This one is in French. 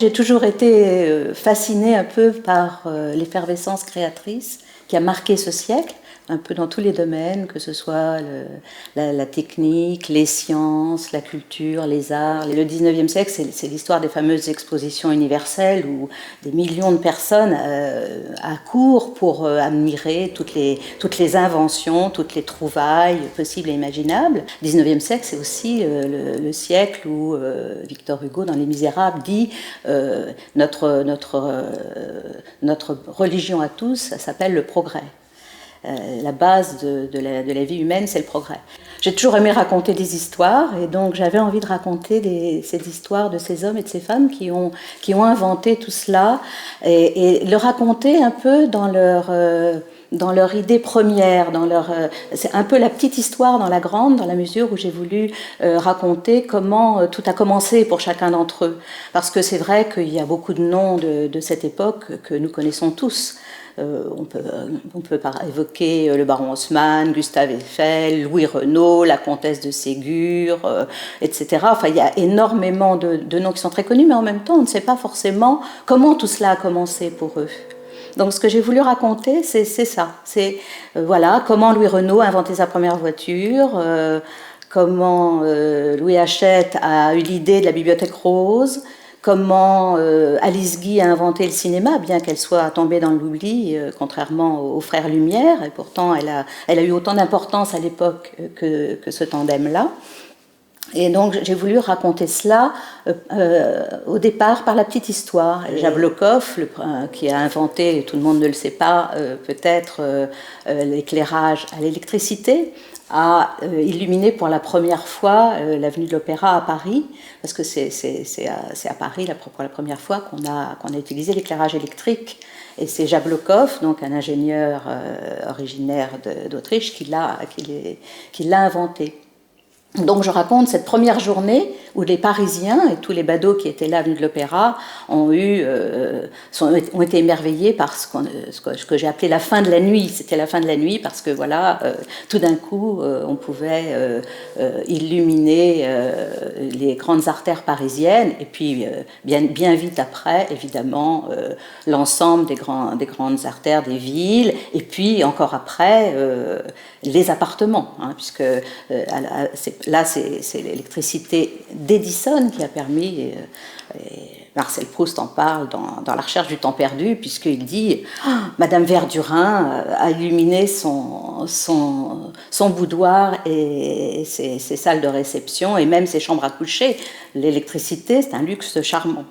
J'ai toujours été fascinée un peu par l'effervescence créatrice qui a marqué ce siècle, un peu dans tous les domaines, que ce soit la technique, les sciences, la culture, les arts. Le 19e siècle, c'est l'histoire des fameuses expositions universelles où des millions de personnes accourent pour admirer toutes les inventions, toutes les trouvailles possibles et imaginables. Le 19e siècle, c'est aussi le siècle où Victor Hugo, dans Les Misérables, dit notre religion à tous, ça s'appelle le progrès. La base de la vie humaine, c'est le progrès. J'ai toujours aimé raconter des histoires et donc j'avais envie de raconter ces histoires de ces hommes et de ces femmes qui ont inventé tout cela et le raconter un peu dans leur idée première, c'est un peu la petite histoire dans la grande, dans la mesure où j'ai voulu raconter comment tout a commencé pour chacun d'entre eux. Parce que c'est vrai qu'il y a beaucoup de noms de cette époque que nous connaissons tous. On peut évoquer le baron Haussmann, Gustave Eiffel, Louis Renault, la comtesse de Ségur, etc. Enfin, il y a énormément de noms qui sont très connus, mais en même temps, on ne sait pas forcément comment tout cela a commencé pour eux. Donc ce que j'ai voulu raconter, c'est ça. C'est voilà, comment Louis Renault a inventé sa première voiture, comment Louis Hachette a eu l'idée de la bibliothèque rose, comment Alice Guy a inventé le cinéma, bien qu'elle soit tombée dans l'oubli, contrairement aux frères Lumière, et pourtant elle a eu autant d'importance à l'époque que ce tandem-là. Et donc j'ai voulu raconter cela au départ par la petite histoire. Jablochkov, qui a inventé, tout le monde ne le sait pas, peut-être l'éclairage à l'électricité, a illuminé pour la première fois l'avenue de l'Opéra à Paris, parce que c'est à Paris pour la première fois qu'on a utilisé l'éclairage électrique. Et c'est Jablochkov, donc un ingénieur originaire d'Autriche, qui l'a inventé. Donc je raconte cette première journée où les Parisiens et tous les badauds qui étaient là, venus de l'Opéra, ont été émerveillés par ce que j'ai appelé la fin de la nuit. C'était la fin de la nuit parce que voilà, tout d'un coup, on pouvait illuminer les grandes artères parisiennes et puis bien vite après, évidemment, l'ensemble des grandes artères des villes et puis encore après, les appartements, hein, puisque là, c'est l'électricité d'Edison qui a permis, Marcel Proust en parle dans La recherche du temps perdu, puisqu'il dit Madame Verdurin a illuminé son boudoir et ses salles de réception et même ses chambres à coucher. L'électricité, c'est un luxe charmant.